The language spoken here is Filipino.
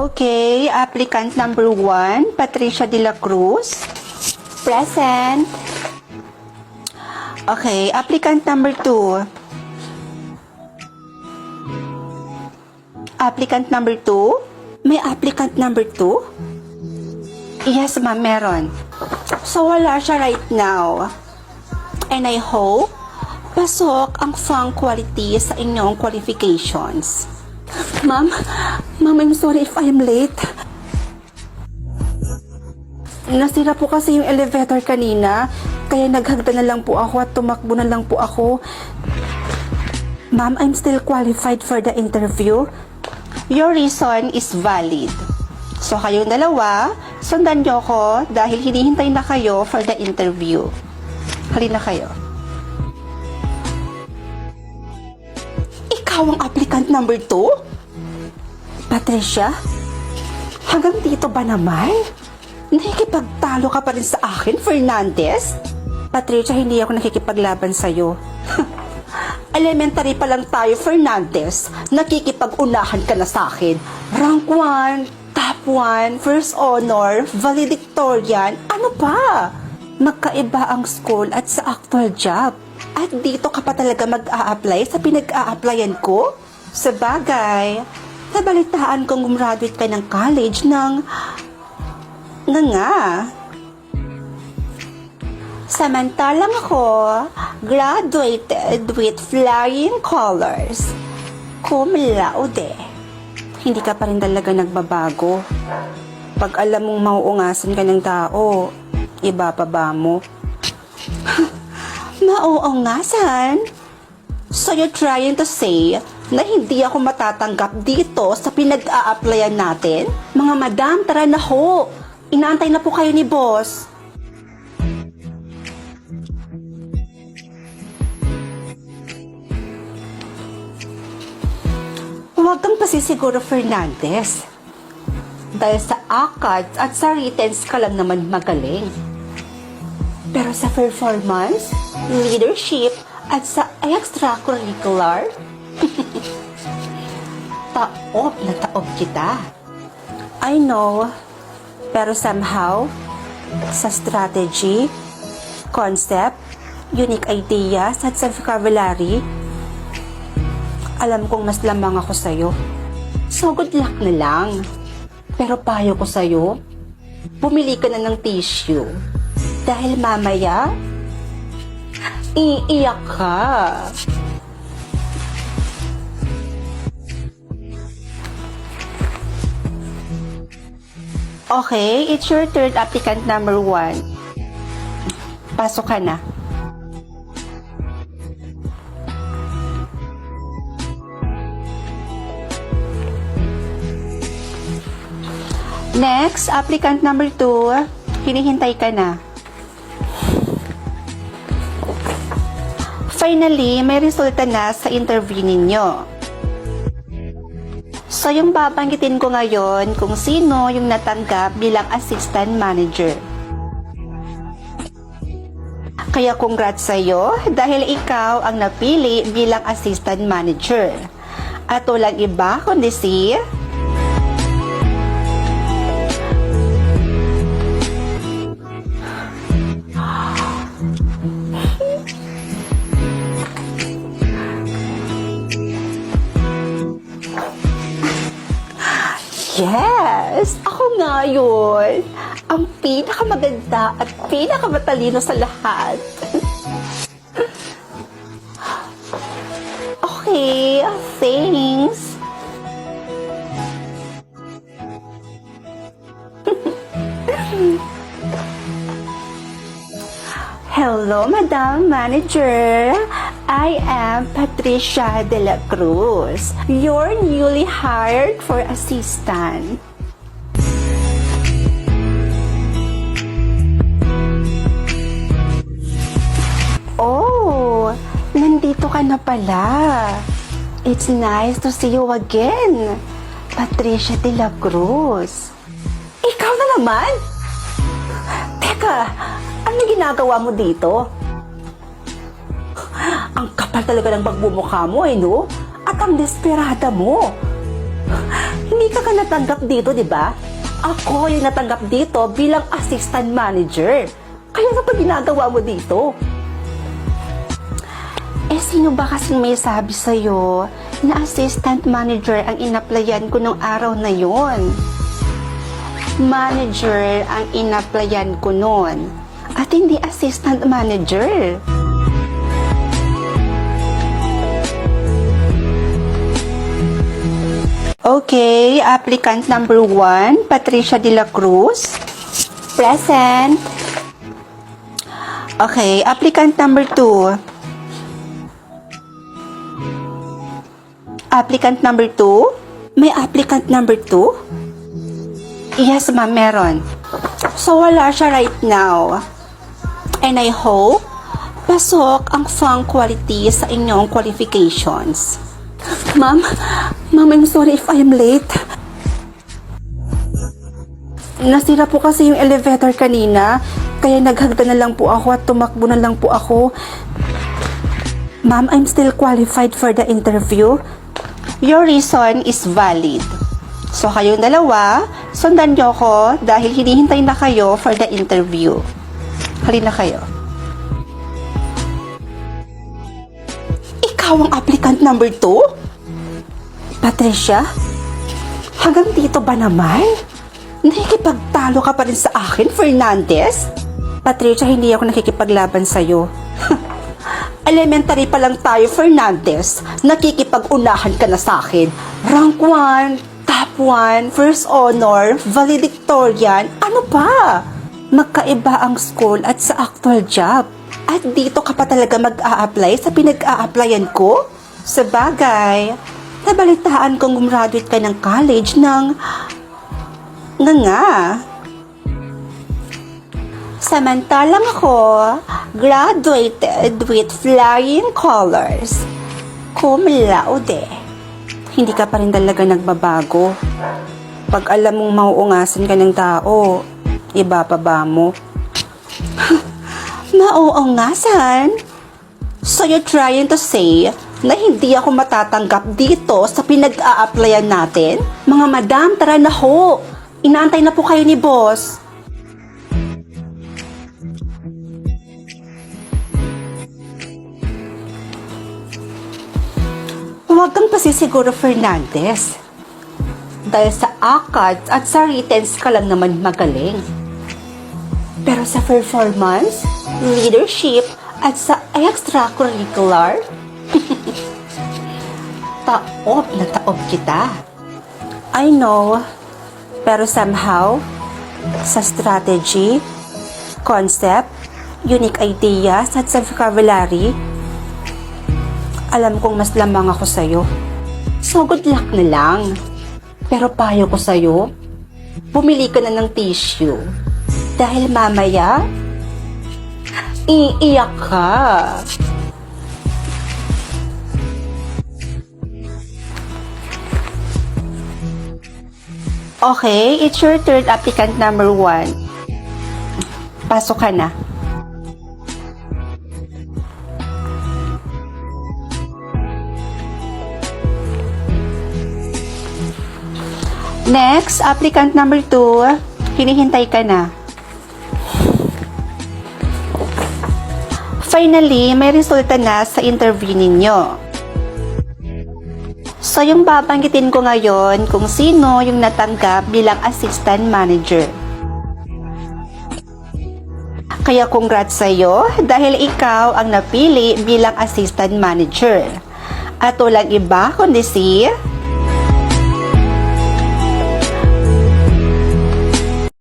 Okay, applicant number 1, Patricia de la Cruz. Present. Okay, applicant number 2. Applicant number 2? May applicant number 2? Yes, ma'am, meron. So, wala siya right now. And I hope pasok ang fang quality sa inyong qualifications. Ma'am, I'm sorry if I'm late. Nasira po kasi yung elevator kanina, kaya naghagda na lang po ako at tumakbo na lang po ako. Ma'am, I'm still qualified for the interview. Your reason is valid. So, kayong dalawa, sundan nyo ko dahil hinihintay na kayo for the interview. Halina kayo. Ikaw ang applicant number 2? Patricia? Hanggang dito ba naman? Nakikipagtalo ka pa rin sa akin, Fernandez? Patricia, hindi ako nakikipaglaban sa'yo. Elementary pa lang tayo, Fernandez. Nakikipag-unahan ka na sa akin. Rank 1, top 1, first honor, valedictorian, ano pa? Magkaiba ang school at sa actual job. At dito ka pa talaga mag-a-apply sa pinag-a-applyan ko? Sa bagay, nabalitaan kong gumraduate ka ng college ng... nga. Samantalang ako, graduated with flying colors. Cum laude. Hindi ka pa rin talaga nagbabago. Pag alam mong mauungasan ka ng tao, iba pa ba mo? Mauungasan? So you're trying to say na hindi ako matatanggap dito sa pinag-a-applyan natin? Mga madam, tara na ho. Inaantay na po kayo ni boss. Huwag kang pasisiguro, Fernandez. Dahil sa ACADS at sa writtens ka lang naman magaling. Pero sa performance, leadership, at sa extracurricular, taob na taob kita. I know, pero somehow, sa strategy, concept, unique ideas, at sa vocabulary, alam kong mas lamang ako sa'yo. So good luck na lang. Pero payo ko sa'yo, bumili ka na ng tissue. Dahil mamaya, iiyak ka. Okay, it's your turn, applicant number 1. Pasok ka na. Next, applicant number 2, hinihintay ka na. Finally, may resulta na sa interview ninyo. So, yung babanggitin ko ngayon kung sino yung natanggap bilang assistant manager. Kaya congrats sa'yo dahil ikaw ang napili bilang assistant manager. At walang iba kundi si... Yes! Ako nga yun! Ang pinakamaganda at pinakamatalino sa lahat. Okay, thanks. Hello, Madam Manager. I am Patricia de la Cruz, your newly hired for assistant. Oh, nandito ka na pala. It's nice to see you again, Patricia de la Cruz. Ikaw na naman? Teka, ano ginagawa mo dito? Ang kapal talaga ng pagbumukha mo, no? At ang desperada mo. Hindi ka natanggap dito, di ba? Ako yung natanggap dito bilang assistant manager. Kaya ano pa ginagawa mo dito? Eh, sino ba kasing may sabi sa'yo na assistant manager ang inaplayan ko nung araw na yon? Manager ang inaplayan ko noon at hindi assistant manager. Okay, applicant number 1, Patricia de la Cruz. Present. Okay, applicant number 2. Applicant number 2? May applicant number 2? Yes, ma'am, meron. So, wala siya right now. And I hope pasok ang fang quality sa inyong qualifications. Ma'am, I'm sorry if I am late. Nasira po kasi yung elevator kanina, kaya naghagda na lang po ako at tumakbo na lang po ako. Ma'am, I'm still qualified for the interview. Your reason is valid. So, kayong dalawa, sundan niyo ko dahil hinihintay na kayo for the interview. Halina kayo. Ikaw ang applicant number 2? Patricia? Hanggang dito ba naman? Nakikipagtalo ka pa rin sa akin, Fernandez? Patricia, hindi ako nakikipaglaban sa'yo. Elementary pa lang tayo, Fernandez. Nakikipag-unahan ka na sa akin. Rank 1, top 1, first honor, valedictorian, ano pa? Magkaiba ang school at sa actual job. At dito ka pa talaga mag-a-apply sa pinag-a-applyan ko? Sa bagay, nabalitaan kong gumraduate ka ng college ng... nga. Samantalang ako, graduated with flying colors. Cum laude. Hindi ka pa rin talaga nagbabago. Pag alam mong mauungasan ka ng tao, iba pa ba mo? Mauungasan? So you're trying to say na hindi ako matatanggap dito sa pinag-a-applyan natin? Mga madam, tara na ho. Inaantay na po kayo ni boss. Huwag kang pasisiguro, Fernandez. Dahil sa ACADS at sa writtens ka lang naman magaling. Pero sa performance, leadership, at sa extracurricular, taob na taob kita. I know, pero somehow, sa strategy, concept, unique ideas, at sa vocabulary, alam kong mas lamang ako sa'yo. So good luck na lang. Pero payo ko sa'yo, bumili ka na ng tissue. Dahil mamaya, iiyak ka. Okay, it's your turn, applicant number 1. Pasok ka na. Next, applicant number 2. Hinihintay ka na. Finally, may resulta na sa interview ninyo. So, yung babanggitin ko ngayon kung sino yung natanggap bilang assistant manager. Kaya congrats sa'yo dahil ikaw ang napili bilang assistant manager. At walang iba kundi si